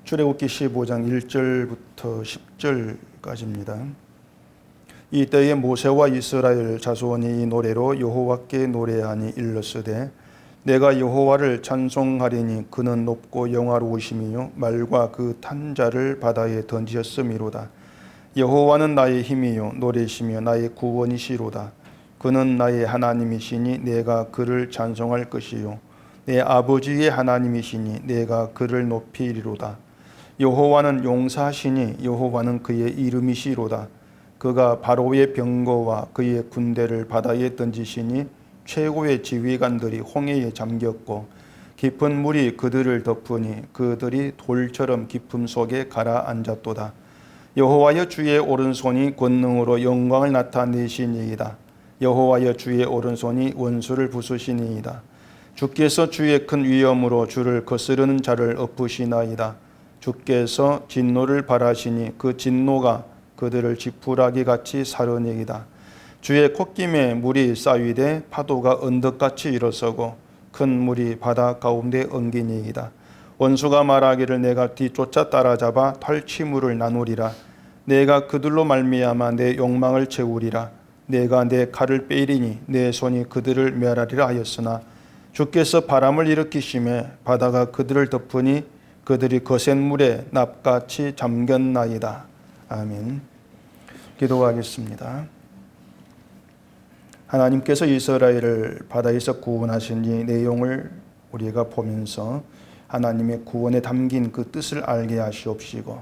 출애굽기 15장 1절부터 10절까지입니다. 이때에 모세와 이스라엘 자손이 이 노래로 여호와께 노래하니 일렀으되 내가 여호와를 찬송하리니 그는 높고 영화로우심이요 말과 그 탄 자를 바다에 던지셨음이로다. 여호와는 나의 힘이요 노래시며 나의 구원이시로다. 그는 나의 하나님이시니 내가 그를 찬송할 것이요 내 아버지의 하나님이시니 내가 그를 높이리로다. 여호와는 용사시니 여호와는 그의 이름이시로다. 그가 바로의 병거와 그의 군대를 바다에 던지시니 최고의 지휘관들이 홍해에 잠겼고 깊은 물이 그들을 덮으니 그들이 돌처럼 깊음 속에 가라앉았도다. 여호와여 주의 오른손이 권능으로 영광을 나타내시니이다. 여호와여 주의 오른손이 원수를 부수시니이다. 주께서 주의 큰 위엄으로 주를 거스르는 자를 엎으시나이다. 주께서 진노를 발하시니 그 진노가 그들을 지푸라기 같이 사르니이다. 주의 콧김에 물이 쌓이되 파도가 언덕같이 일어서고 큰 물이 바다 가운데 엉기니이다. 원수가 말하기를 내가 뒤쫓아 따라잡아 털치물을 나누리라. 내가 그들로 말미암아 내 욕망을 채우리라. 내가 내 칼을 빼리니 내 손이 그들을 멸하리라 하였으나 주께서 바람을 일으키심에 바다가 그들을 덮으니 그들이 거센 물에 납같이 잠겼나이다. 아멘. 기도하겠습니다. 하나님께서 이스라엘을 바다에서 구원하신 이 내용을 우리가 보면서 하나님의 구원에 담긴 그 뜻을 알게 하시옵시고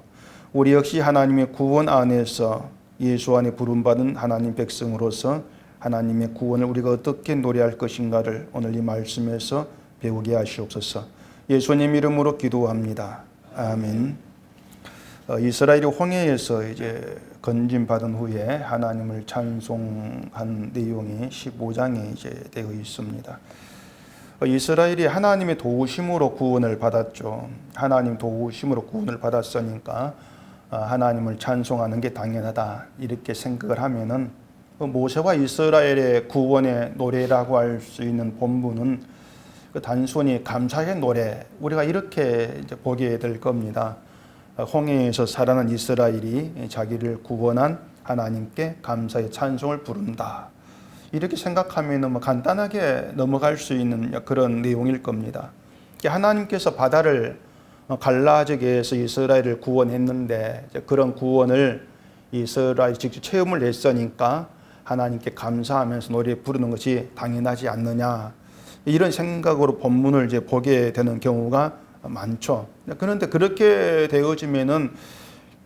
우리 역시 하나님의 구원 안에서 예수 안에 부름받은 하나님 백성으로서 하나님의 구원을 우리가 어떻게 노래할 것인가를 오늘 이 말씀에서 배우게 하시옵소서. 예수님 이름으로 기도합니다. 아멘. 이스라엘이 홍해에서 이제 건짐받은 후에 하나님을 찬송한 내용이 15장에 이제 되어 있습니다. 이스라엘이 하나님의 도우심으로 구원을 받았죠. 하나님 도우심으로 구원을 받았으니까 하나님을 찬송하는 게 당연하다 이렇게 생각을 하면은 모세와 이스라엘의 구원의 노래라고 할 수 있는 본문은 단순히 감사의 노래 우리가 이렇게 이제 보게 될 겁니다. 홍해에서 살아난 이스라엘이 자기를 구원한 하나님께 감사의 찬송을 부른다. 이렇게 생각하면 뭐 간단하게 넘어갈 수 있는 그런 내용일 겁니다. 하나님께서 바다를 갈라지게 해서 이스라엘을 구원했는데 그런 구원을 이스라엘이 직접 체험을 했으니까 하나님께 감사하면서 노래 부르는 것이 당연하지 않느냐. 이런 생각으로 본문을 이제 보게 되는 경우가 많죠. 그런데 그렇게 되어지면은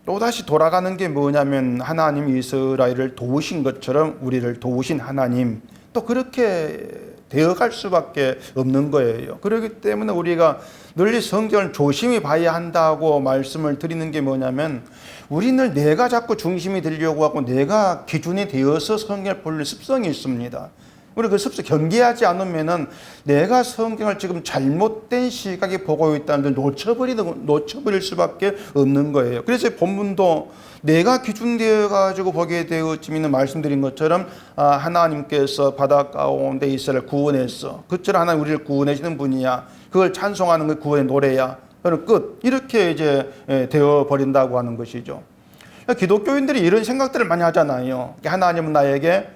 또다시 돌아가는 게 뭐냐면 하나님 이스라엘을 도우신 것처럼 우리를 도우신 하나님 또 그렇게 되어갈 수밖에 없는 거예요. 그렇기 때문에 우리가 늘 이 성경을 조심히 봐야 한다고 말씀을 드리는 게 뭐냐면 우리는 내가 자꾸 중심이 되려고 하고 내가 기준이 되어서 성경을 볼 습성이 있습니다. 우리 그 습성 경계하지 않으면은 내가 성경을 지금 잘못된 시각에 보고 있다는 걸 놓쳐버릴 수밖에 없는 거예요. 그래서 본문도 내가 기준되어 가지고 보게 되어지면 말씀드린 것처럼 하나님께서 바다 가운데 이스라엘을 구원했어. 그처럼 하나님 우리를 구원해주는 분이야. 그걸 찬송하는 게 구원의 노래야. 그럼 끝. 이렇게 이제 되어 버린다고 하는 것이죠. 기독교인들이 이런 생각들을 많이 하잖아요. 하나님은 나에게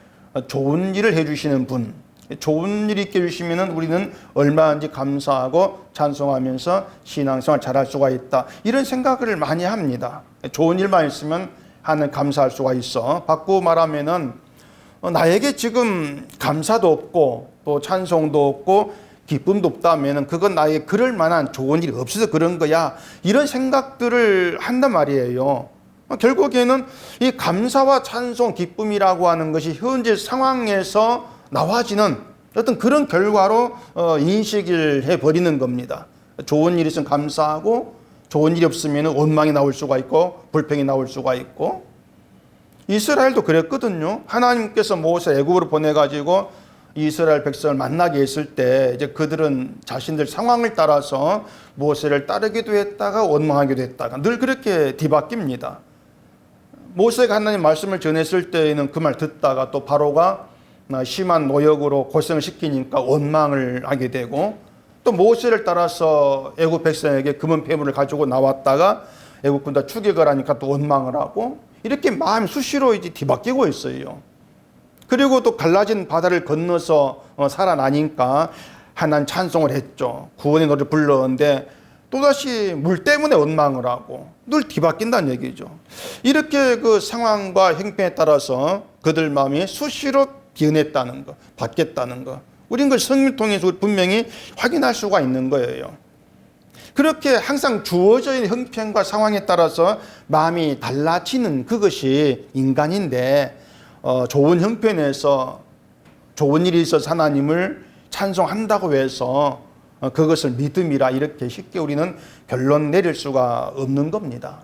좋은 일을 해주시는 분, 좋은 일 있게 해주시면 우리는 얼마든지 감사하고 찬송하면서 신앙생활 잘할 수가 있다. 이런 생각을 많이 합니다. 좋은 일만 있으면 하나님 감사할 수가 있어. 바꾸고 말하면은 나에게 지금 감사도 없고 또 찬송도 없고 기쁨도 없다면은 그건 나에게 그럴 만한 좋은 일이 없어서 그런 거야. 이런 생각들을 한단 말이에요. 결국에는 이 감사와 찬송, 기쁨이라고 하는 것이 현재 상황에서 나와지는 어떤 그런 결과로 인식을 해버리는 겁니다. 좋은 일이 있으면 감사하고 좋은 일이 없으면 원망이 나올 수가 있고 불평이 나올 수가 있고 이스라엘도 그랬거든요. 하나님께서 모세 애굽으로 보내가지고 이스라엘 백성을 만나게 했을 때 이제 그들은 자신들 상황을 따라서 모세를 따르기도 했다가 원망하기도 했다가 늘 그렇게 뒤바뀝니다. 모세가 하나님 말씀을 전했을 때에는 그 말 듣다가 또 바로가 심한 노역으로 고생을 시키니까 원망을 하게 되고 또 모세를 따라서 애굽 백성에게 금은 배물을 가지고 나왔다가 애굽 군다 추격을 하니까 또 원망을 하고 이렇게 마음이 수시로 이제 뒤바뀌고 있어요. 그리고 또 갈라진 바다를 건너서 살아나니까 하나님 찬송을 했죠. 구원의 노래를 불렀는데 또다시 물 때문에 원망을 하고 늘 뒤바뀐다는 얘기죠. 이렇게 그 상황과 형편에 따라서 그들 마음이 수시로 변했다는 거, 바뀌었다는 거. 우린 그 성경을 통해서 분명히 확인할 수가 있는 거예요. 그렇게 항상 주어져 있는 형편과 상황에 따라서 마음이 달라지는 그것이 인간인데 좋은 형편에서 좋은 일이 있어서 하나님을 찬송한다고 해서 그것을 믿음이라 이렇게 쉽게 우리는 결론 내릴 수가 없는 겁니다.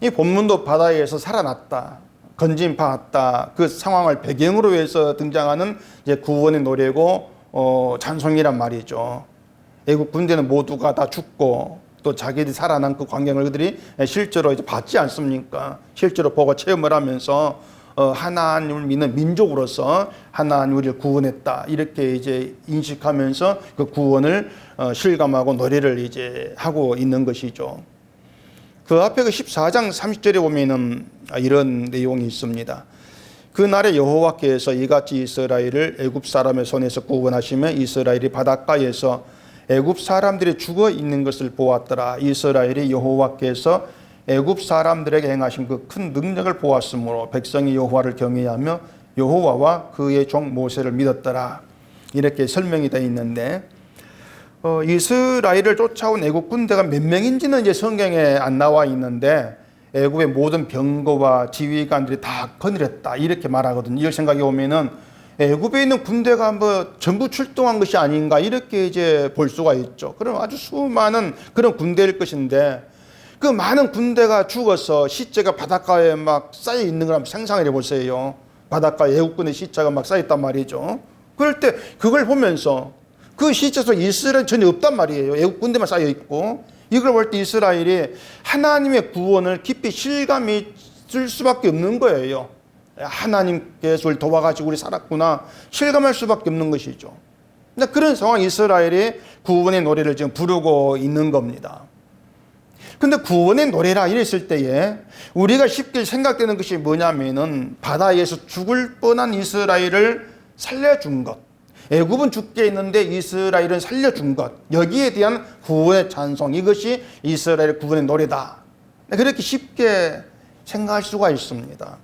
이 본문도 바다에서 살아났다, 건짐 받았다, 그 상황을 배경으로 해서 등장하는 이제 구원의 노래고 찬송이란 말이죠. 애국 군대는 모두가 다 죽고 또 자기들이 살아난 그 광경을 그들이 실제로 이제 봤지 않습니까? 실제로 보고 체험을 하면서 하나님을 믿는 민족으로서 하나님 우리를 구원했다 이렇게 이제 인식하면서 그 구원을 실감하고 노래를 이제 하고 있는 것이죠. 그 앞에 그 14장 30절에 보면은 이런 내용이 있습니다. 그날에 여호와께서 이같이 이스라엘을 애굽 사람의 손에서 구원하시며 이스라엘이 바닷가에서 애굽 사람들이 죽어 있는 것을 보았더라. 이스라엘이 여호와께서 애굽 사람들에게 행하신 그 큰 능력을 보았으므로 백성이 여호와를 경외하며 여호와와 그의 종 모세를 믿었더라. 이렇게 설명이 되어 있는데 이스라엘을 쫓아온 애굽 군대가 몇 명인지는 이제 성경에 안 나와 있는데 애굽의 모든 병거와 지휘관들이 다 거느렸다 이렇게 말하거든요. 이걸 생각해 보면은 애굽에 있는 군대가 뭐 전부 출동한 것이 아닌가 이렇게 이제 볼 수가 있죠. 그럼 아주 수많은 그런 군대일 것인데 그 많은 군대가 죽어서 시체가 바닷가에 막 쌓여 있는 걸 한번 상상해 보세요. 바닷가에 애국군의 시체가 막 쌓여 있단 말이죠. 그럴 때 그걸 보면서 그 시체 속에 이스라엘 전혀 없단 말이에요. 애국 군대만 쌓여 있고 이걸 볼 때 이스라엘이 하나님의 구원을 깊이 실감이 들 수밖에 없는 거예요. 하나님께서 우리 도와가지고 우리 살았구나 실감할 수밖에 없는 것이죠. 그런 상황 이스라엘이 구원의 노래를 지금 부르고 있는 겁니다. 근데 구원의 노래라 이랬을 때에 우리가 쉽게 생각되는 것이 뭐냐면은 바다에서 죽을 뻔한 이스라엘을 살려준 것, 애굽은 죽게 했는데 이스라엘은 살려준 것, 여기에 대한 구원의 찬송, 이것이 이스라엘의 구원의 노래다. 그렇게 쉽게 생각할 수가 있습니다.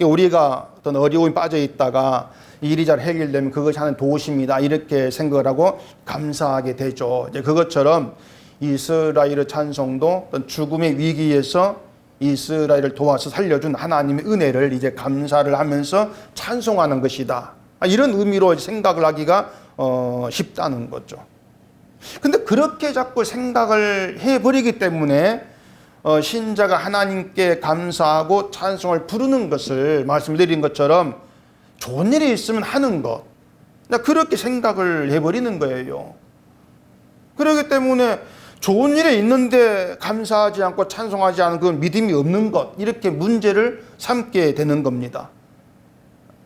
우리가 어떤 어려움에 빠져 있다가 일이 잘 해결되면 그것이 하는 도심이다 이렇게 생각을 하고 감사하게 되죠. 이제 그것처럼 이스라엘의 찬송도 어떤 죽음의 위기에서 이스라엘을 도와서 살려준 하나님의 은혜를 이제 감사를 하면서 찬송하는 것이다. 이런 의미로 생각을 하기가 쉽다는 거죠. 근데 그렇게 자꾸 생각을 해버리기 때문에 신자가 하나님께 감사하고 찬송을 부르는 것을 말씀드린 것처럼 좋은 일이 있으면 하는 것, 그렇게 생각을 해버리는 거예요. 그렇기 때문에 좋은 일이 있는데 감사하지 않고 찬송하지 않은 그 믿음이 없는 것, 이렇게 문제를 삼게 되는 겁니다.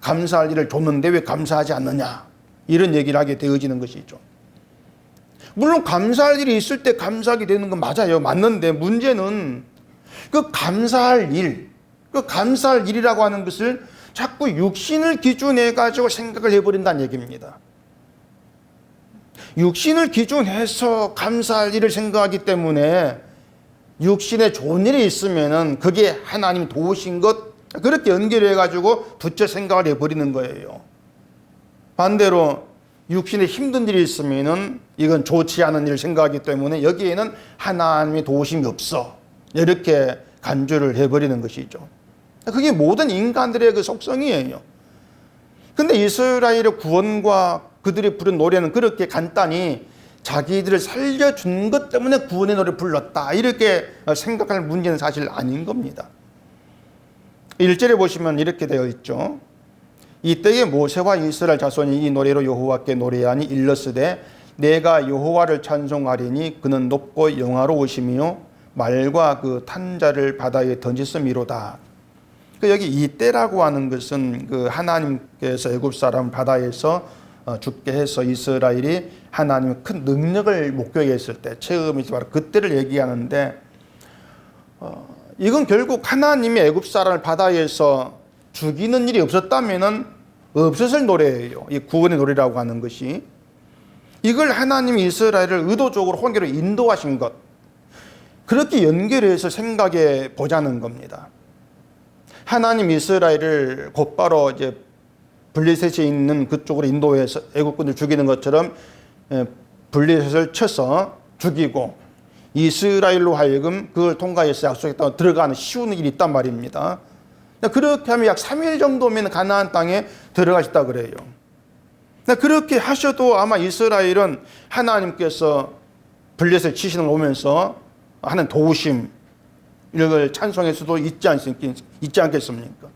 감사할 일을 줬는데 왜 감사하지 않느냐, 이런 얘기를 하게 되어지는 것이죠. 물론 감사할 일이 있을 때 감사하게 되는 건 맞아요. 맞는데 문제는 그 감사할 일, 그 감사할 일이라고 하는 것을 자꾸 육신을 기준해 가지고 생각을 해버린다는 얘기입니다. 육신을 기준해서 감사할 일을 생각하기 때문에 육신에 좋은 일이 있으면은 그게 하나님 도우신 것, 그렇게 연결해 가지고 붙여 생각을 해버리는 거예요. 반대로 육신에 힘든 일이 있으면은 이건 좋지 않은 일을 생각하기 때문에 여기에는 하나님의 도우심이 없어, 이렇게 간주를 해버리는 것이죠. 그게 모든 인간들의 그 속성이에요. 근데 이스라엘의 구원과 그들이 부른 노래는 그렇게 간단히 자기들을 살려준 것 때문에 구원의 노래를 불렀다, 이렇게 생각할 문제는 사실 아닌 겁니다. 1절에 보시면 이렇게 되어 있죠. 이때에 모세와 이스라엘 자손이 이 노래로 여호와께 노래하니 일러스되 내가 여호와를 찬송하리니 그는 높고 영화로우시며 말과 그 탄자를 바다에 던지음이로다. 여기 이때라고 하는 것은 그 하나님께서 애굽 사람 바다에서 죽게 해서 이스라엘이 하나님의 큰 능력을 목격했을 때 체험이지 바로 그때를 얘기하는데 이건 결국 하나님의 애굽 사람을 바다에서 죽이는 일이 없었다면은 없었을 노래예요. 이 구원의 노래라고 하는 것이. 이걸 하나님이 이스라엘을 의도적으로 홍해로 인도하신 것. 그렇게 연결해서 생각해 보자는 겁니다. 하나님 이스라엘을 곧바로 이제 블레셋에 있는 그쪽으로 인도해서 애국군을 죽이는 것처럼 블레셋을 쳐서 죽이고 이스라엘로 하여금 그걸 통과해서 약속의 땅에 들어가는 쉬운 일이 있단 말입니다. 그렇게 하면 약 3일 정도면 가나안 땅에 들어가셨다 그래요. 그렇게 하셔도 아마 이스라엘은 하나님께서 블레셋 치시는 걸 오면서 하는 도우심 이걸 찬송할 수도 있지 않겠습니까?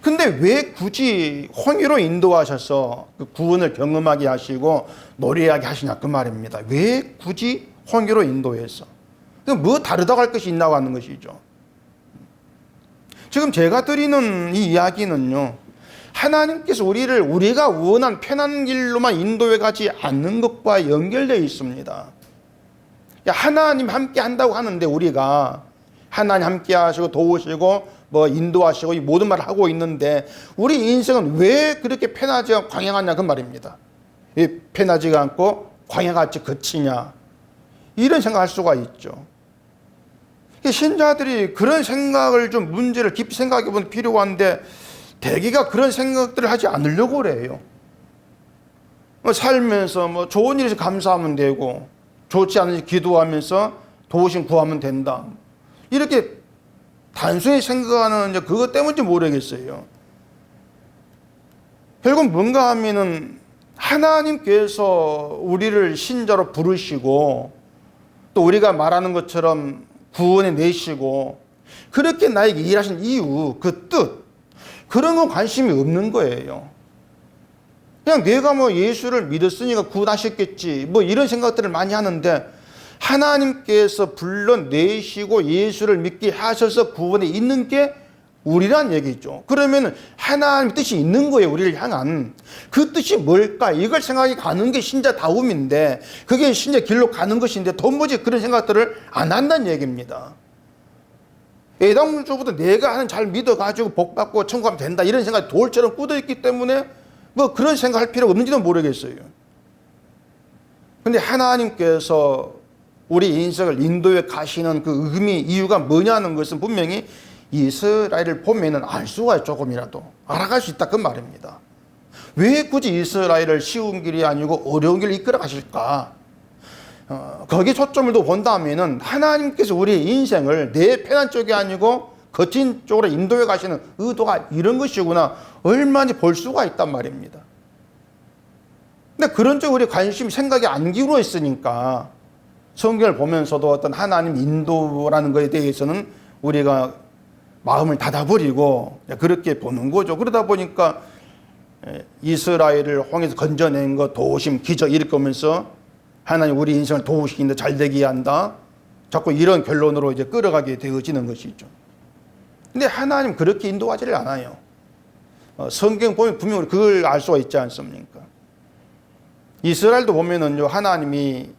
근데 왜 굳이 홍해로 인도하셔서 그 구원을 경험하게 하시고 노래하게 하시냐 그 말입니다. 왜 굳이 홍해로 인도해서? 뭐 다르다고 할 것이 있나고 하는 것이죠. 지금 제가 드리는 이 이야기는요, 하나님께서 우리가 원한 편한 길로만 인도해 가지 않는 것과 연결되어 있습니다. 하나님 함께 한다고 하는데 우리가 하나님 함께 하시고 도우시고 뭐 인도하시고 이 모든 말을 하고 있는데 우리 인생은 왜 그렇게 편하지 않고 광야하냐 그 말입니다. 왜 편하지가 않고 광야같이 거치냐 이런 생각할 수가 있죠. 신자들이 그런 생각을 좀 문제를 깊이 생각해 보는 필요한데 대개가 그런 생각들을 하지 않으려고 그래요. 살면서 좋은 일에서 감사하면 되고 좋지 않은 일 기도하면서 도우심 구하면 된다. 이렇게 단순히 생각하는 그것 때문인지 모르겠어요. 결국 뭔가 하면은 하나님께서 우리를 신자로 부르시고 또 우리가 말하는 것처럼 구원해 내시고 그렇게 나에게 일하신 이유, 그 뜻, 그런 건 관심이 없는 거예요. 그냥 내가 예수를 믿었으니까 구원하셨겠지 이런 생각들을 많이 하는데 하나님께서 불러내시고 예수를 믿게 하셔서 구원에 있는 게 우리란 얘기죠. 그러면 하나님의 뜻이 있는 거예요. 우리를 향한. 그 뜻이 뭘까? 이걸 생각이 가는 게 신자다움인데 그게 신자 길로 가는 것인데 도무지 그런 생각들을 안 한다는 얘기입니다. 애당초부터 내가 하는 잘 믿어가지고 복받고 천국하면 된다 이런 생각이 돌처럼 굳어있기 때문에 그런 생각할 필요가 없는지도 모르겠어요. 근데 하나님께서 우리 인생을 인도해 가시는 그 의미, 이유가 뭐냐는 것은 분명히 이스라엘을 보면은 알 수가 조금이라도 알아갈 수 있다 그 말입니다. 왜 굳이 이스라엘을 쉬운 길이 아니고 어려운 길을 이끌어 가실까? 거기에 초점을 더 본다면은 하나님께서 우리의 인생을 내 편한 쪽이 아니고 거친 쪽으로 인도해 가시는 의도가 이런 것이구나 얼마나 볼 수가 있단 말입니다. 근데 그런 쪽으로 우리 관심이 생각이 안 기울어 있으니까 성경을 보면서도 어떤 하나님 인도라는 것에 대해서는 우리가 마음을 닫아버리고 그렇게 보는 거죠. 그러다 보니까 이스라엘을 홍해에서 건져낸 것, 도우심, 기적 이렇게 오면서 하나님 우리 인생을 도우시는데 잘 되게 한다. 자꾸 이런 결론으로 이제 끌어가게 되어지는 것이죠. 근데 하나님 그렇게 인도하지를 않아요. 성경 보면 분명히 그걸 알 수가 있지 않습니까? 이스라엘도 보면은요, 하나님이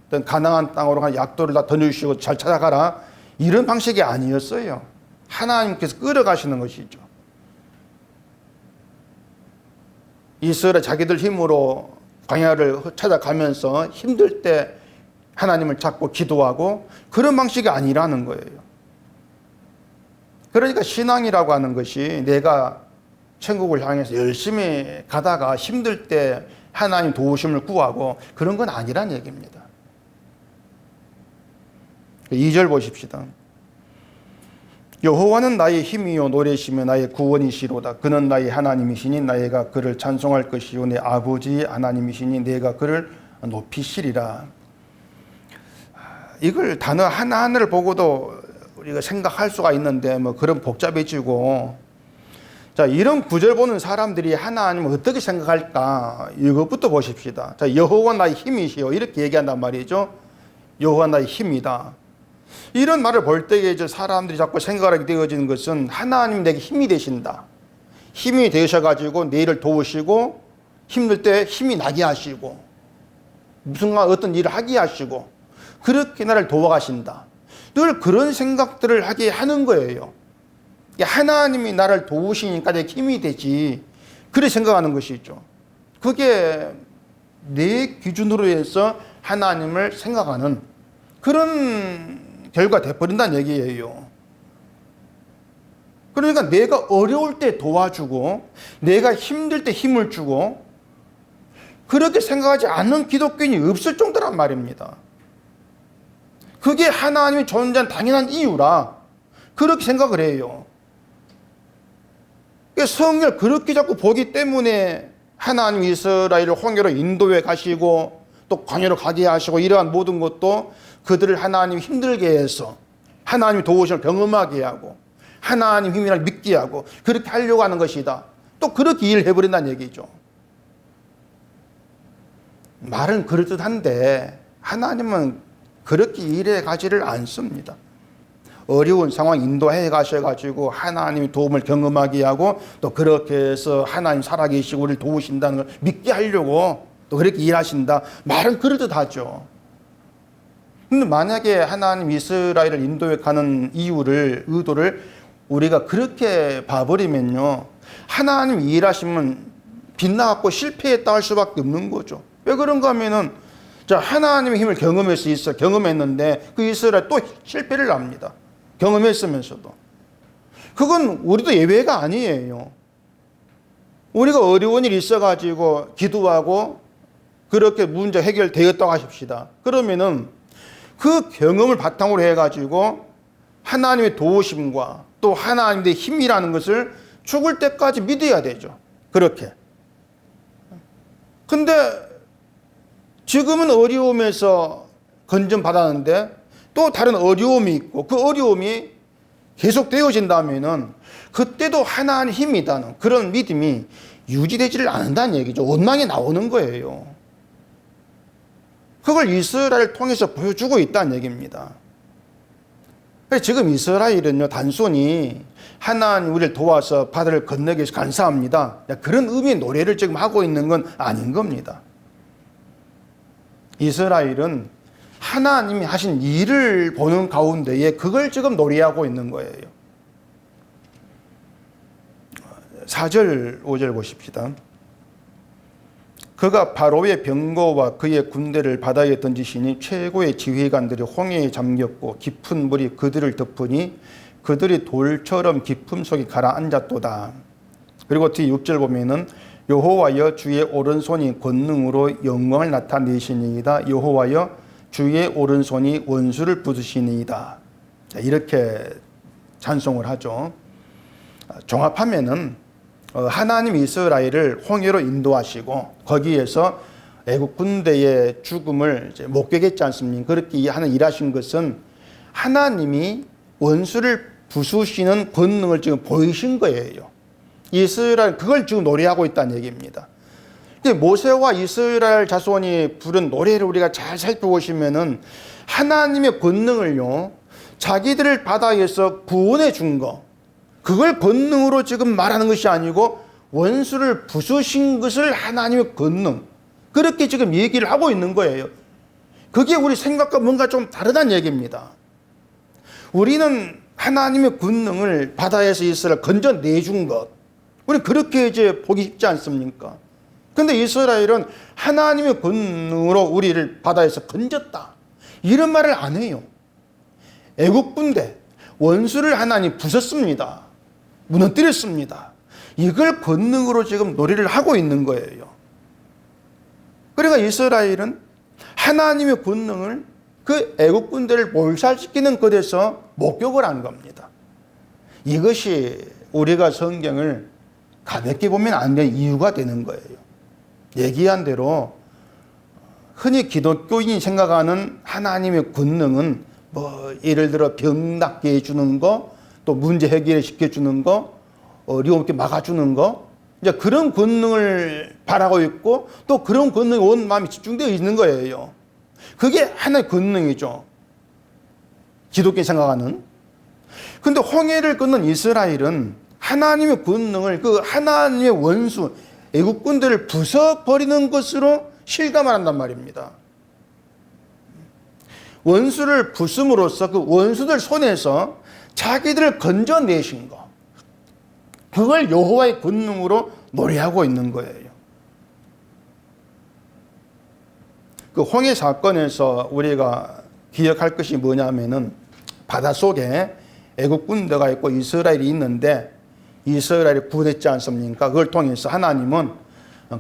어떤 가나안 땅으로 간 약도를 다 던져주시고 잘 찾아가라. 이런 방식이 아니었어요. 하나님께서 끌어가시는 것이죠. 이스라엘 자기들 힘으로 광야를 찾아가면서 힘들 때 하나님을 찾고 기도하고 그런 방식이 아니라는 거예요. 그러니까 신앙이라고 하는 것이 내가 천국을 향해서 열심히 가다가 힘들 때 하나님 도우심을 구하고 그런 건 아니란 얘기입니다. 2절 보십시다. 여호와는 나의 힘이요 노래시며 나의 구원이시로다. 그는 나의 하나님이시니 나가 그를 찬송할 것이요 내 아버지의 하나님이시니 내가 그를 높이시리라. 이걸 단어 하나하나를 보고도 우리가 생각할 수가 있는데 그런 복잡해지고 자 이런 구절 보는 사람들이 하나님을 어떻게 생각할까 이것부터 보십시다. 자 여호와 나의 힘이시요 이렇게 얘기한단 말이죠. 여호와 나의 힘이다. 이런 말을 볼 때에 이제 사람들이 자꾸 생각하게 되어지는 것은 하나님 내게 힘이 되신다. 힘이 되셔가지고 내 일을 도우시고 힘들 때 힘이 나게 하시고 무슨 어떤 일을 하게 하시고 그렇게 나를 도와가신다. 늘 그런 생각들을 하게 하는 거예요. 하나님이 나를 도우시니까 내 힘이 되지. 그렇게 생각하는 것이죠. 그게 내 기준으로 해서 하나님을 생각하는 그런 결과가 돼버린다는 얘기예요. 그러니까 내가 어려울 때 도와주고 내가 힘들 때 힘을 주고 그렇게 생각하지 않는 기독교인이 없을 정도란 말입니다. 그게 하나님이 존재한 당연한 이유라 그렇게 생각을 해요. 성경을 그렇게 자꾸 보기 때문에 하나님 이스라엘을 홍해로 인도해 가시고 또 광야로 가게 하시고 이러한 모든 것도 그들을 하나님 힘들게 해서 하나님이 도우심을 경험하게 하고 하나님 힘이라 믿게 하고 그렇게 하려고 하는 것이다. 또 그렇게 일을 해버린다는 얘기죠. 말은 그럴듯한데 하나님은 그렇게 일해 가지를 않습니다. 어려운 상황 인도해 가셔가지고 하나님의 도움을 경험하게 하고 또 그렇게 해서 하나님 살아계시고 우리를 도우신다는 걸 믿게 하려고 또 그렇게 일하신다. 말은 그럴듯하죠. 근데 만약에 하나님 이스라엘을 인도해 가는 이유를 의도를 우리가 그렇게 봐버리면요 하나님 일하시면 빗나갔고 실패했다 할 수밖에 없는 거죠. 왜 그런가 하면은 자 하나님의 힘을 경험했는데 그 이스라엘 또 실패를 합니다. 경험했으면서도 그건 우리도 예외가 아니에요. 우리가 어려운 일이 있어가지고 기도하고 그렇게 문제 해결되었다고 하십시다. 그러면은 그 경험을 바탕으로 해가지고 하나님의 도우심과 또 하나님의 힘이라는 것을 죽을 때까지 믿어야 되죠. 그렇게. 근데 지금은 어려움에서 건전 받았는데 또 다른 어려움이 있고 그 어려움이 계속 되어진다면은 그때도 하나님 힘이다는 그런 믿음이 유지되지를 않는다는 얘기죠. 원망이 나오는 거예요. 그걸 이스라엘을 통해서 보여주고 있다는 얘기입니다. 지금 이스라엘은요 단순히 하나님 우리를 도와서 바다를 건너게 해서 감사합니다. 그런 의미의 노래를 지금 하고 있는 건 아닌 겁니다. 이스라엘은 하나님이 하신 일을 보는 가운데에 그걸 지금 노래하고 있는 거예요. 4절 5절 보십시다. 그가 바로의 병거와 그의 군대를 바다에 던지시니 최고의 지휘관들이 홍해에 잠겼고 깊은 물이 그들을 덮으니 그들이 돌처럼 깊음 속에 가라앉았도다. 그리고 뒤 6절 보면은 여호와여 주의 오른손이 권능으로 영광을 나타내시니이다. 여호와여 주의 오른손이 원수를 부수시니이다. 이렇게 찬송을 하죠. 종합하면은 하나님 이스라엘을 홍해로 인도하시고 거기에서 애국 군대의 죽음을 목격했지 않습니까? 그렇게 하는 일하신 것은 하나님이 원수를 부수시는 권능을 지금 보이신 거예요. 이스라엘 그걸 지금 노래하고 있다는 얘기입니다. 모세와 이스라엘 자손이 부른 노래를 우리가 잘 살펴보시면은 하나님의 권능을요 자기들을 바다에서 구원해 준 거 그걸 권능으로 지금 말하는 것이 아니고 원수를 부수신 것을 하나님의 권능 그렇게 지금 얘기를 하고 있는 거예요. 그게 우리 생각과 뭔가 좀 다르다는 얘기입니다. 우리는 하나님의 권능을 바다에서 이스라엘 건져내준 것 우리 그렇게 이제 보기 쉽지 않습니까? 근데 이스라엘은 하나님의 권능으로 우리를 바다에서 건졌다. 이런 말을 안 해요. 애국 군대, 원수를 하나님 부쉈습니다. 무너뜨렸습니다. 이걸 권능으로 지금 놀이를 하고 있는 거예요. 그러니까 이스라엘은 하나님의 권능을 그 애국 군대를 몰살시키는 것에서 목격을 한 겁니다. 이것이 우리가 성경을 가볍게 보면 안 되는 이유가 되는 거예요. 얘기한 대로 흔히 기독교인이 생각하는 하나님의 권능은 뭐 예를 들어 병 낫게 해주는 거, 또 문제 해결 시켜주는 거, 어려움 없게 막아주는 거, 이제 그런 권능을 바라고 있고 또 그런 권능에 온 마음이 집중되어 있는 거예요. 그게 하나의 권능이죠. 기독교인이 생각하는. 근데 홍해를 끊는 이스라엘은 하나님의 권능을 그 하나님의 원수 애국군들을 부숴버리는 것으로 실감을 한단 말입니다. 원수를 부숩으로써 그 원수들 손에서 자기들을 건져내신 것, 그걸 여호와의 권능으로 노래하고 있는 거예요. 그 홍해 사건에서 우리가 기억할 것이 뭐냐면은 바닷속에 애국군대가 있고 이스라엘이 있는데 이스라엘이 구원했지 않습니까? 그걸 통해서 하나님은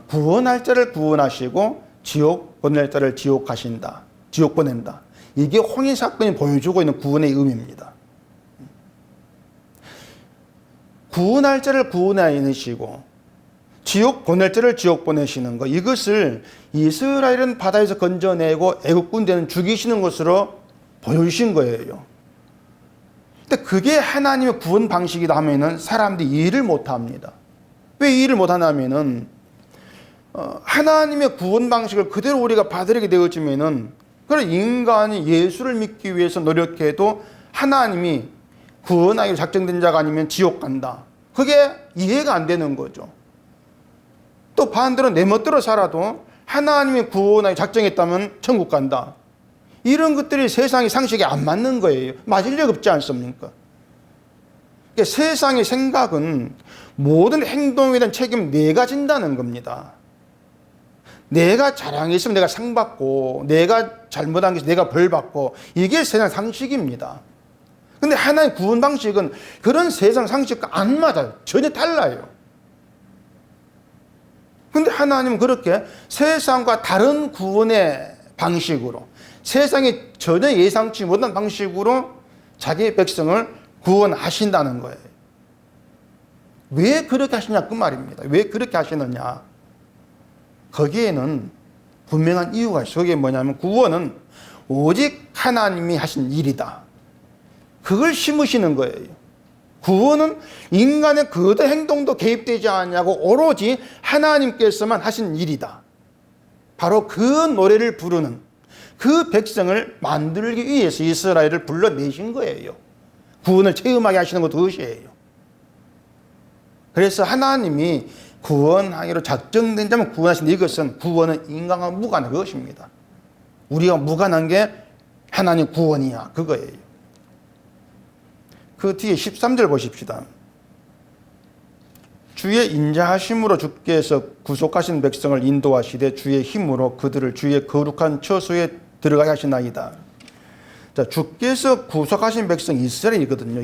구원할 자를 구원하시고 지옥 보낼 자를 지옥 보낸다. 이게 홍해 사건이 보여주고 있는 구원의 의미입니다. 구원할 자를 구원하시고 지옥 보낼 자를 지옥 보내시는 것, 이것을 이스라엘은 바다에서 건져내고 애국군대는 죽이시는 것으로 보여주신 거예요. 근데 그게 하나님의 구원 방식이다 하면은 사람들이 이해를 못 합니다. 왜 이해를 못 하냐면은 하나님의 구원 방식을 그대로 우리가 받아들이게 되어지면은 그런 인간이 예수를 믿기 위해서 노력해도 하나님이 구원하기로 작정된 자가 아니면 지옥 간다. 그게 이해가 안 되는 거죠. 또 반대로 내 멋대로 살아도 하나님이 구원하기 작정했다면 천국 간다. 이런 것들이 세상의 상식에 안 맞는 거예요. 맞을 리 없지 않습니까? 그러니까 세상의 생각은 모든 행동에 대한 책임 내가 진다는 겁니다. 내가 자랑했으면 내가 상 받고, 내가 잘못한 것이 내가 벌 받고, 이게 세상 상식입니다. 근데 하나의 구원 방식은 그런 세상 상식과 안 맞아요. 전혀 달라요. 근데 하나님은 그렇게 세상과 다른 구원의 방식으로, 세상에 전혀 예상치 못한 방식으로 자기의 백성을 구원하신다는 거예요. 왜 그렇게 하시냐 그 말입니다. 왜 그렇게 하시느냐. 거기에는 분명한 이유가 있어요. 그게 뭐냐면 구원은 오직 하나님이 하신 일이다. 그걸 심으시는 거예요. 구원은 인간의 거대 행동도 개입되지 않냐고 오로지 하나님께서만 하신 일이다. 바로 그 노래를 부르는 그 백성을 만들기 위해서 이스라엘을 불러내신 거예요. 구원을 체험하게 하시는 것도 그것이에요. 그래서 하나님이 구원하기로 작정된 자만 구원하신 이것은 구원은 인간과 무관한 것입니다. 우리가 무관한 게 하나님 구원이야. 그거예요. 그 뒤에 13절 보십시다. 주의 인자하심으로 주께서 구속하신 백성을 인도하시되 주의 힘으로 그들을 주의 거룩한 처소에 들어가게 하시나이다. 자, 주께서 구속하신 백성 이스라엘이거든요.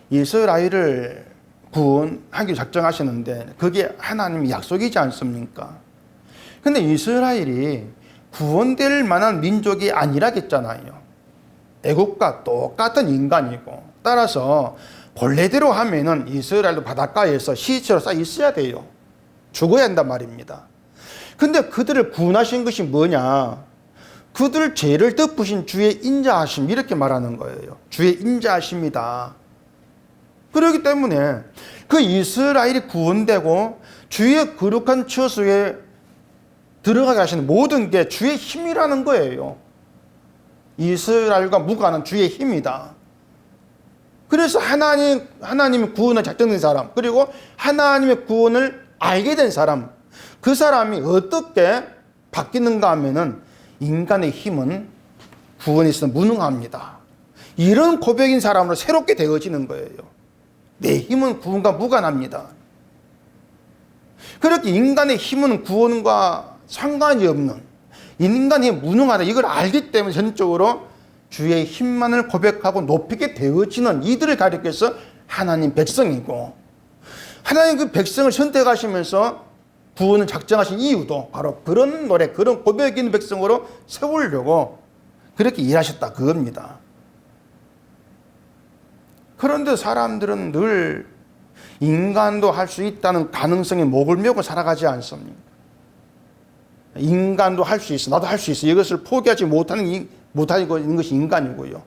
이스라엘을 구원하기 작정하시는데 그게 하나님의 약속이지 않습니까? 근데 이스라엘이 구원될 만한 민족이 아니라겠잖아요. 애국과 똑같은 인간이고, 따라서 본래대로 하면은 이스라엘도 바닷가에서 시체로 쌓여 있어야 돼요. 죽어야 한단 말입니다. 근데 그들을 구원하신 것이 뭐냐? 그들 죄를 덮으신 주의 인자하심, 이렇게 말하는 거예요. 주의 인자하심이다. 그렇기 때문에 그 이스라엘이 구원되고 주의 거룩한 처소에 들어가게 하시는 모든 게 주의 힘이라는 거예요. 이스라엘과 무관한 주의 힘이다. 그래서 하나님의 구원을 작정된 사람, 그리고 하나님의 구원을 알게 된 사람, 그 사람이 어떻게 바뀌는가 하면은 인간의 힘은 구원에 있어 무능합니다. 이런 고백인 사람으로 새롭게 되어지는 거예요. 내 힘은 구원과 무관합니다. 그렇게 인간의 힘은 구원과 상관이 없는, 인간이 무능하다 이걸 알기 때문에 전적으로 주의 힘만을 고백하고 높이게 되어지는 이들을 가리켜서 하나님 백성이고, 하나님 그 백성을 선택하시면서 구원을 작정하신 이유도 바로 그런 노래, 그런 고백 있는 백성으로 세우려고 그렇게 일하셨다 그겁니다. 그런데 사람들은 늘 인간도 할 수 있다는 가능성에 목을 메고 살아가지 않습니까? 인간도 할 수 있어, 나도 할 수 있어, 이것을 포기하지 못하고 있는 것이 인간이고요.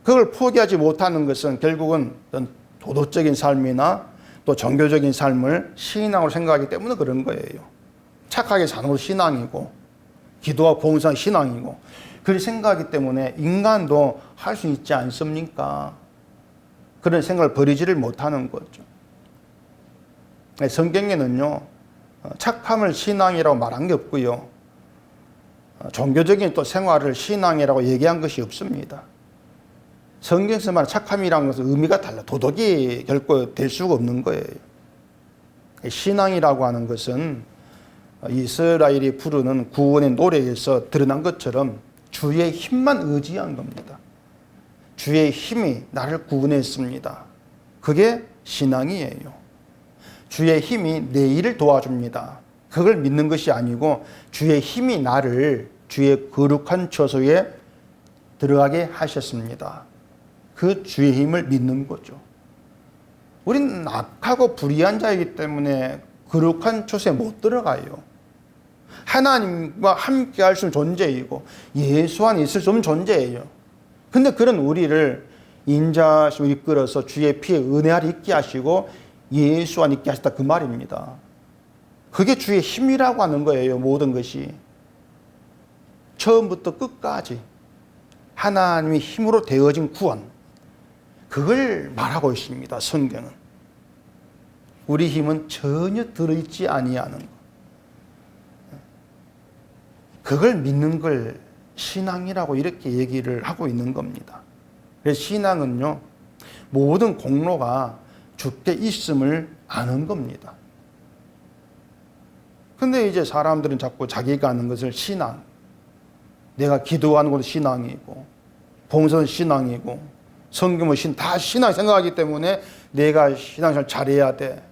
그걸 포기하지 못하는 것은 결국은 도덕적인 삶이나 또 종교적인 삶을 신앙으로 생각하기 때문에 그런 거예요. 착하게 사는 것도 신앙이고, 기도와 봉사는 신앙이고, 그렇게 생각하기 때문에 인간도 할 수 있지 않습니까? 그런 생각을 버리지를 못하는 거죠. 성경에는요, 착함을 신앙이라고 말한 게 없고요. 종교적인 또 생활을 신앙이라고 얘기한 것이 없습니다. 성경에서 말하는 착함이라는 것은 의미가 달라. 도덕이 결코 될 수가 없는 거예요. 신앙이라고 하는 것은 이스라엘이 부르는 구원의 노래에서 드러난 것처럼 주의 힘만 의지한 겁니다. 주의 힘이 나를 구원했습니다. 그게 신앙이에요. 주의 힘이 내 일을 도와줍니다. 그걸 믿는 것이 아니고 주의 힘이 나를 주의 거룩한 처소에 들어가게 하셨습니다. 그 주의 힘을 믿는 거죠. 우리는 악하고 불의한 자이기 때문에 거룩한 처소에 못 들어가요. 하나님과 함께 할 수 있는 존재이고 예수 안에 있을 수 없는 존재예요. 근데 그런 우리를 인자하심을 이끌어서 주의 피에 은혜 아래 있게 하시고 예수 안에 있게 하셨다 그 말입니다. 그게 주의 힘이라고 하는 거예요. 모든 것이. 처음부터 끝까지 하나님의 힘으로 되어진 구원, 그걸 말하고 있습니다. 성경은. 우리 힘은 전혀 들어있지 아니하는 것. 그걸 믿는 걸 신앙이라고 이렇게 얘기를 하고 있는 겁니다. 그래서 신앙은요, 모든 공로가 주께 있음을 아는 겁니다. 근데 이제 사람들은 자꾸 자기가 아는 것을 신앙, 내가 기도하는 것도 신앙이고, 봉사는 신앙이고, 성경은 다 신앙 생각하기 때문에 내가 신앙을 잘해야 돼.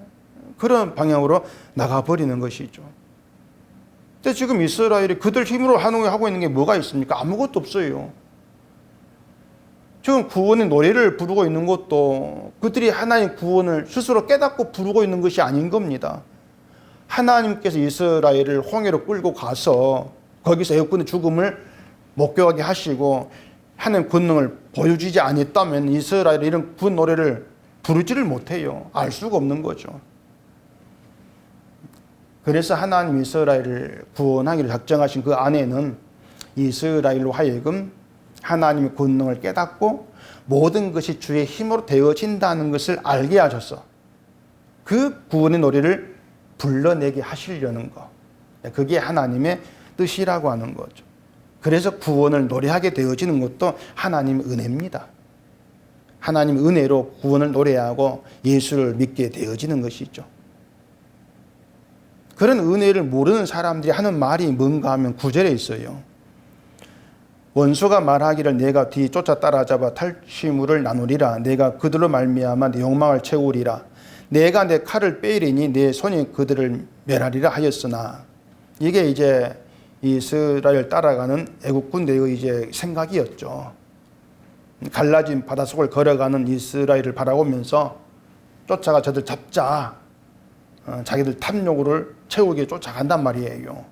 그런 방향으로 나가버리는 것이죠. 근데 지금 이스라엘이 그들 힘으로 하고 있는 게 뭐가 있습니까? 아무것도 없어요. 지금 구원의 노래를 부르고 있는 것도 그들이 하나님 구원을 스스로 깨닫고 부르고 있는 것이 아닌 겁니다. 하나님께서 이스라엘을 홍해로 끌고 가서 거기서 애국군의 죽음을 목격하게 하시고 하나님 권능을 보여주지 않았다면 이스라엘이 이런 구원 노래를 부르지를 못해요. 알 수가 없는 거죠. 그래서 하나님 이스라엘을 구원하기를 작정하신 그 안에는 이스라엘로 하여금 하나님의 권능을 깨닫고 모든 것이 주의 힘으로 되어진다는 것을 알게 하셔서 그 구원의 노래를 불러내게 하시려는 것. 그게 하나님의 뜻이라고 하는 거죠. 그래서 구원을 노래하게 되어지는 것도 하나님의 은혜입니다. 하나님의 은혜로 구원을 노래하고 예수를 믿게 되어지는 것이죠. 그런 은혜를 모르는 사람들이 하는 말이 뭔가 하면 9절에 있어요. 원수가 말하기를 내가 뒤 쫓아 따라잡아 탈취물을 나누리라. 내가 그들로 말미암아 내 욕망을 채우리라. 내가 내 칼을 빼이리니 내 손이 그들을 멸하리라 하였으나, 이게 이제 이스라엘 따라가는 애국 군대의 이제 생각이었죠. 갈라진 바닷속을 걸어가는 이스라엘을 바라보면서 쫓아가 저들 잡자. 자기들 탐욕을 채우게 쫓아간단 말이에요.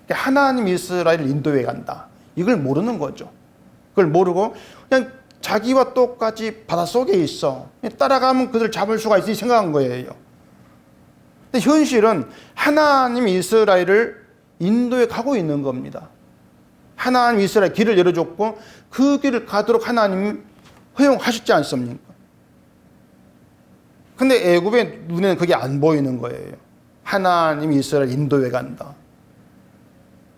하나님 이스라엘을 인도해 간다. 이걸 모르는 거죠. 그걸 모르고 그냥 자기와 똑같이 바닷속에 있어. 따라가면 그들 잡을 수가 있으니 생각한 거예요. 근데 현실은 하나님 이스라엘을 인도해 가고 있는 겁니다. 하나님 이스라엘 길을 열어줬고 그 길을 가도록 하나님이 허용하셨지 않습니까? 근데 애굽의 눈에는 그게 안 보이는 거예요. 하나님이 이스라엘 인도해 간다.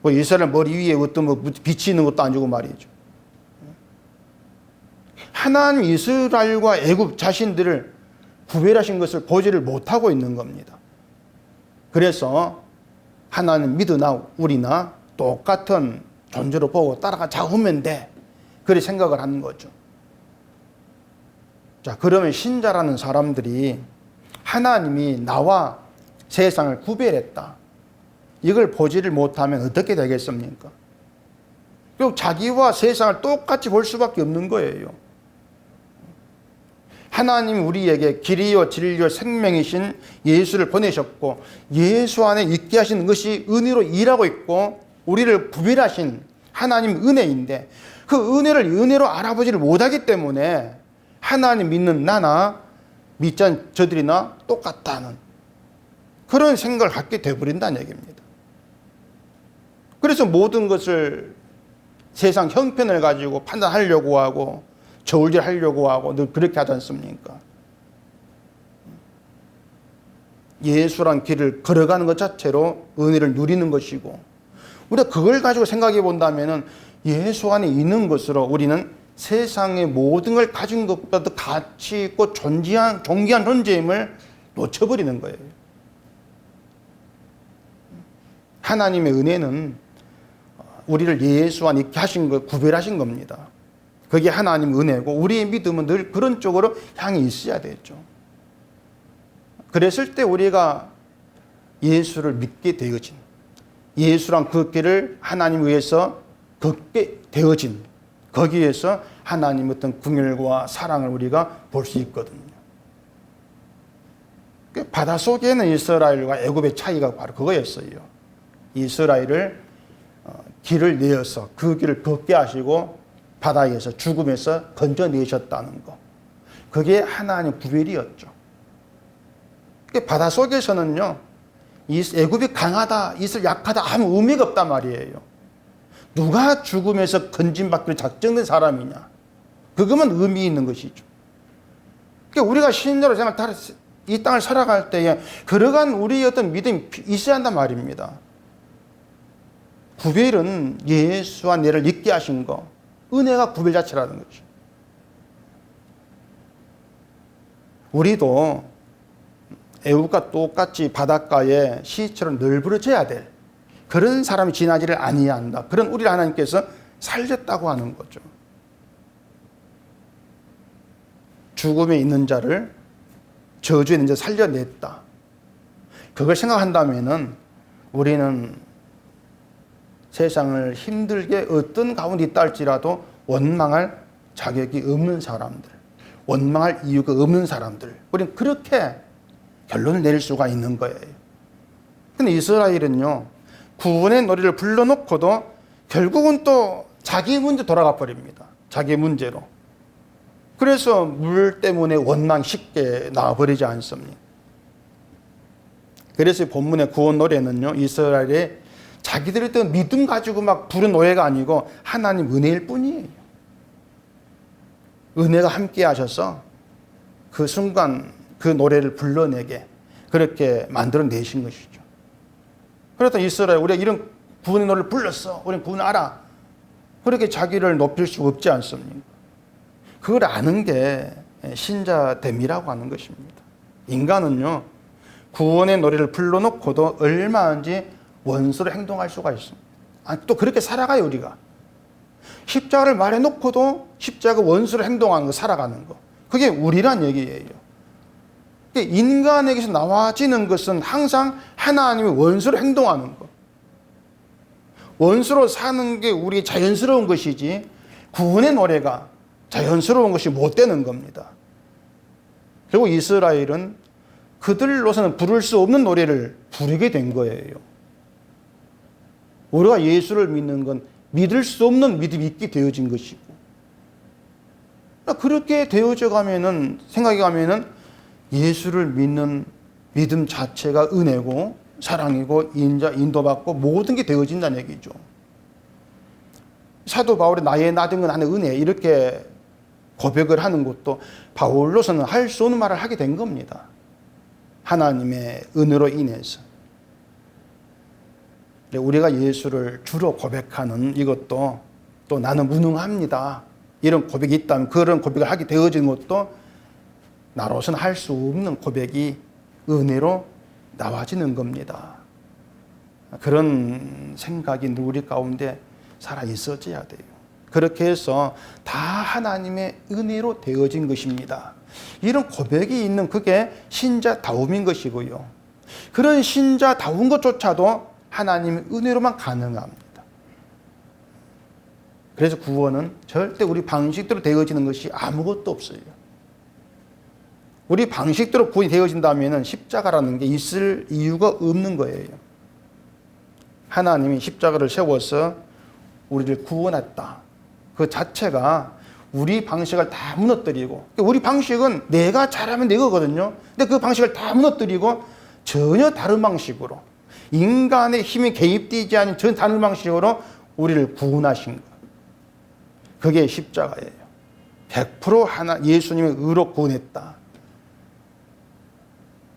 뭐 이스라엘 머리 위에 어떤 뭐 빛이 있는 것도 아니고 말이죠. 하나님 이스라엘과 애굽 자신들을 구별하신 것을 보지를 못하고 있는 겁니다. 그래서 하나님 믿으나 우리나 똑같은 존재로 보고 따라가 잡으면 돼. 그렇게 생각을 하는 거죠. 자, 그러면 신자라는 사람들이 하나님이 나와 세상을 구별했다. 이걸 보지를 못하면 어떻게 되겠습니까? 그리고 자기와 세상을 똑같이 볼 수밖에 없는 거예요. 하나님 우리에게 길이요 진리요 생명이신 예수를 보내셨고 예수 안에 있게 하시는 것이 은혜로 일하고 있고 우리를 구별하신 하나님 은혜인데 그 은혜를 은혜로 알아보지를 못하기 때문에 하나님 믿는 나나 믿지 않는 저들이나 똑같다는 그런 생각을 갖게 되어버린다는 얘기입니다. 그래서 모든 것을 세상 형편을 가지고 판단하려고 하고 저울질하려고 하고 늘 그렇게 하지 않습니까? 예수란 길을 걸어가는 것 자체로 은혜를 누리는 것이고, 우리가 그걸 가지고 생각해 본다면은 예수 안에 있는 것으로 우리는 세상의 모든 걸 가진 것보다도 가치 있고 존귀한 존재임을 놓쳐버리는 거예요. 하나님의 은혜는 우리를 예수 안에 있게 하신 걸 구별하신 겁니다. 그게 하나님 은혜고, 우리의 믿음은 늘 그런 쪽으로 향해 있어야 되죠. 그랬을 때 우리가 예수를 믿게 되어진, 예수랑 그 길을 하나님 위해서 걷게 되어진, 거기에서 하나님의 어떤 긍휼과 사랑을 우리가 볼 수 있거든요. 바닷속에는 이스라엘과 애굽의 차이가 바로 그거였어요. 이스라엘을 길을 내어서 그 길을 걷게 하시고 바다에서 죽음에서 건져내셨다는 것, 그게 하나님의 구별이었죠. 바닷속에서는요, 애굽이 강하다, 이스라엘 약하다 아무 의미가 없단 말이에요. 누가 죽음에서 건진받기로 작정된 사람이냐, 그것만 의미 있는 것이죠. 그러니까 우리가 신자로 이 땅을 살아갈 때에 걸어간 우리의 어떤 믿음이 있어야 한단 말입니다. 구별은 예수와 내를 있게 하신 거, 은혜가 구별 자체라는 거죠. 우리도 애국과 똑같이 바닷가에 시처럼 널브러져야 될 그런 사람이 지나지를 아니한다. 그런 우리를 하나님께서 살렸다고 하는 거죠. 죽음에 있는 자를, 저주에 있는 자를 살려냈다. 그걸 생각한다면은 우리는 세상을 힘들게 어떤 가운데 있다 할지라도 원망할 자격이 없는 사람들, 원망할 이유가 없는 사람들, 우리는 그렇게 결론을 내릴 수가 있는 거예요. 근데 이스라엘은요, 구원의 노래를 불러놓고도 결국은 또 자기 문제 돌아가 버립니다. 자기 문제로. 그래서 물 때문에 원망 쉽게 나와버리지 않습니까? 그래서 본문의 구원 노래는요, 이스라엘의 자기들의 어떤 믿음 가지고 막 부른 노래가 아니고 하나님 은혜일 뿐이에요. 은혜가 함께 하셔서 그 순간 그 노래를 불러내게 그렇게 만들어내신 것이죠. 그렇다 이스라엘, 우리가 이런 구원의 노래를 불렀어, 우리는 구원 알아, 그렇게 자기를 높일 수 없지 않습니까? 그걸 아는 게 신자됨이라고 하는 것입니다. 인간은요, 구원의 노래를 불러놓고도 얼마든지 원수로 행동할 수가 있습니다. 또 그렇게 살아가요. 우리가 십자가를 말해놓고도 십자가 원수로 행동하는 거, 살아가는 거, 그게 우리란 얘기예요. 인간에게서 나와지는 것은 항상 하나님의 원수로 행동하는 것, 원수로 사는 게 우리 자연스러운 것이지, 구원의 노래가 자연스러운 것이 못 되는 겁니다. 그리고 이스라엘은 그들로서는 부를 수 없는 노래를 부르게 된 거예요. 우리가 예수를 믿는 건 믿을 수 없는 믿음이 있게 되어진 것이고, 그렇게 되어져 가면은, 생각해 가면은 예수를 믿는 믿음 자체가 은혜고 사랑이고 인도받고 모든 게 되어진다는 얘기죠. 사도 바울이 나의 나된 건 하나의 은혜, 이렇게 고백을 하는 것도 바울로서는 할 수 없는 말을 하게 된 겁니다. 하나님의 은혜로 인해서. 우리가 예수를 주로 고백하는 이것도, 또 나는 무능합니다, 이런 고백이 있다면 그런 고백을 하게 되어진 것도 나로서는 할 수 없는 고백이 은혜로 나와지는 겁니다. 그런 생각이 우리 가운데 살아 있어져야 돼요. 그렇게 해서 다 하나님의 은혜로 되어진 것입니다. 이런 고백이 있는, 그게 신자다움인 것이고요. 그런 신자다운 것조차도 하나님의 은혜로만 가능합니다. 그래서 구원은 절대 우리 방식대로 되어지는 것이 아무것도 없어요. 우리 방식대로 구원이 되어진다면 십자가라는 게 있을 이유가 없는 거예요. 하나님이 십자가를 세워서 우리를 구원했다, 그 자체가 우리 방식을 다 무너뜨리고, 우리 방식은 내가 잘하면 내 거거든요. 근데 그 방식을 다 무너뜨리고 전혀 다른 방식으로, 인간의 힘이 개입되지 않은 전혀 다른 방식으로 우리를 구원하신 것, 그게 십자가예요. 100% 예수님의 의로 구원했다.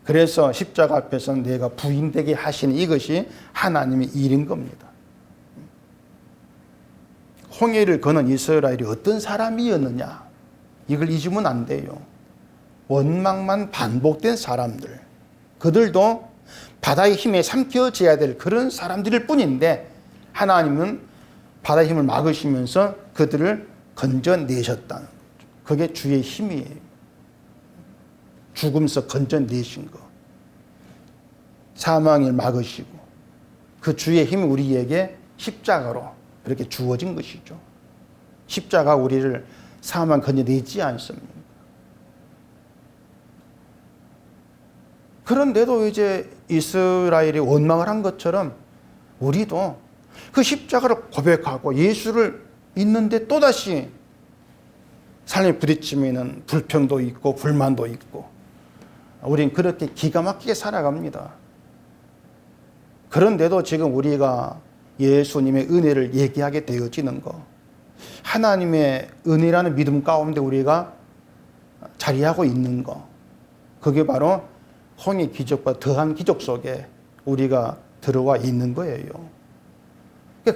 그래서 십자가 앞에서 내가 부인되게 하시는 이것이 하나님의 일인 겁니다. 홍해를 거는 이스라엘이 어떤 사람이었느냐, 이걸 잊으면 안 돼요. 원망만 반복된 사람들, 그들도 바다의 힘에 삼켜져야 될 그런 사람들일 뿐인데 하나님은 바다의 힘을 막으시면서 그들을 건져내셨다는 거죠. 그게 주의 힘이에요. 죽음서 건져내신 거, 사망을 막으시고 그 주의 힘이 우리에게 십자가로 그렇게 주어진 것이죠. 십자가 우리를 사망 건져내지 않습니까? 그런데도 이제 이스라엘이 원망을 한 것처럼 우리도 그 십자가를 고백하고 예수를 믿는데 또다시 삶에 부딪히면 불평도 있고 불만도 있고 우린 그렇게 기가 막히게 살아갑니다. 그런데도 지금 우리가 예수님의 은혜를 얘기하게 되어지는 거, 하나님의 은혜라는 믿음 가운데 우리가 자리하고 있는 거, 그게 바로 홍해 기적과 더한 기적 속에 우리가 들어와 있는 거예요.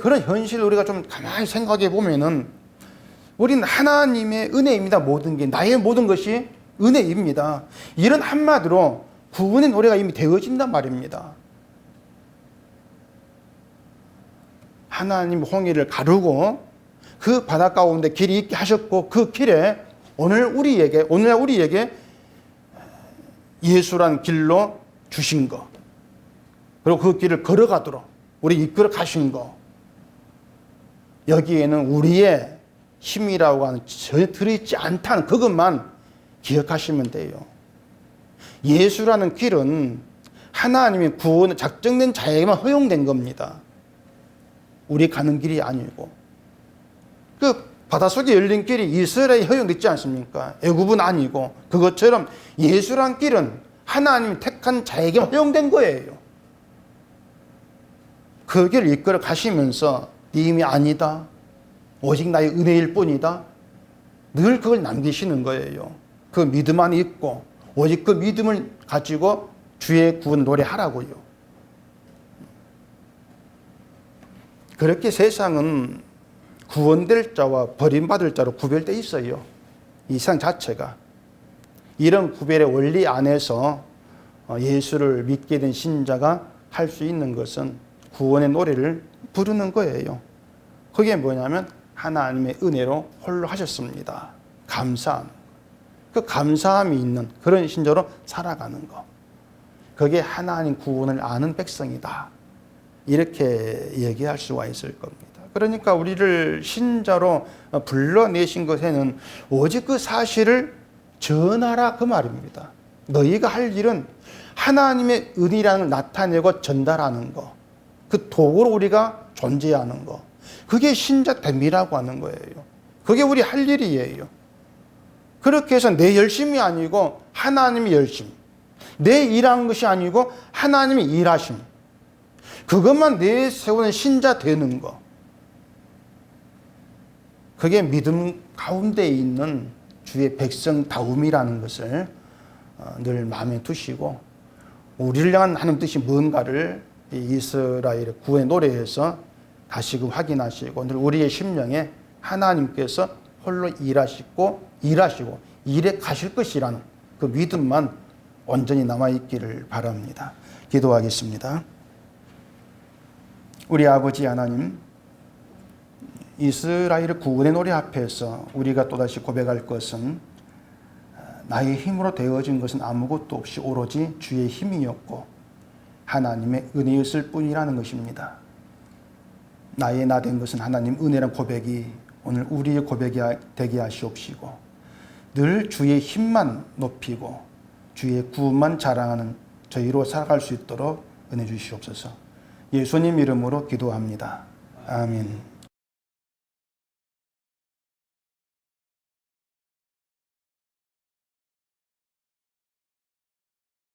그런 현실을 우리가 좀 가만히 생각해 보면은 우리는 하나님의 은혜입니다. 모든 게, 나의 모든 것이 은혜입니다. 이런 한마디로 구원의 노래가 이미 되어진단 말입니다. 하나님 홍해를 가르고 그 바다 가운데 길이 있게 하셨고 그 길에 오늘날 우리에게 예수란 길로 주신 거, 그리고 그 길을 걸어가도록 우리 이끌어 가신 거, 여기에는 우리의 힘이라고 하는 전혀 들어있지 않다는 그것만 기억하시면 돼요. 예수라는 길은 하나님의 구원을 작정된 자에게만 허용된 겁니다. 우리 가는 길이 아니고, 그 바닷속에 열린 길이 이스라엘에 허용됐지 않습니까? 애굽은 아니고, 그것처럼 예수란 길은 하나님이 택한 자에게 허용된 거예요. 그 길을 이끌어 가시면서 네 힘이 아니다, 오직 나의 은혜일 뿐이다, 늘 그걸 남기시는 거예요. 그 믿음 안에 있고 오직 그 믿음을 가지고 주의 구원 노래하라고요. 그렇게 세상은 구원될 자와 버림받을 자로 구별되어 있어요. 이 세상 자체가. 이런 구별의 원리 안에서 예수를 믿게 된 신자가 할 수 있는 것은 구원의 노래를 부르는 거예요. 그게 뭐냐면 하나님의 은혜로 홀로 하셨습니다. 감사하는 거. 그 감사함이 있는 그런 신자로 살아가는 거. 그게 하나님 구원을 아는 백성이다. 이렇게 얘기할 수가 있을 겁니다. 그러니까 우리를 신자로 불러내신 것에는 오직 그 사실을 전하라 그 말입니다. 너희가 할 일은 하나님의 은혜라는 걸 나타내고 전달하는 거, 그 도구로 우리가 존재하는 거, 그게 신자됨이라고 하는 거예요. 그게 우리 할 일이에요. 그렇게 해서 내 열심이 아니고 하나님의 열심, 내 일한 것이 아니고 하나님의 일하심, 그것만 내세우는 신자 되는 거, 그게 믿음 가운데 있는 주의 백성다움이라는 것을 늘 마음에 두시고, 우리를 향한 하나님 뜻이 뭔가를 이스라엘의 구원의 노래에서 다시금 확인하시고, 늘 우리의 심령에 하나님께서 홀로 일하시고 일해 가실 것이라는 그 믿음만 온전히 남아있기를 바랍니다. 기도하겠습니다. 우리 아버지 하나님, 이스라엘의 구원의 노래 앞에서 우리가 또다시 고백할 것은 나의 힘으로 되어진 것은 아무것도 없이 오로지 주의 힘이었고 하나님의 은혜였을 뿐이라는 것입니다. 나의 나 된 것은 하나님 은혜란 고백이 오늘 우리의 고백이 되게 하시옵시고, 늘 주의 힘만 높이고 주의 구원만 자랑하는 저희로 살아갈 수 있도록 은혜 주시옵소서. 예수님 이름으로 기도합니다. 아멘.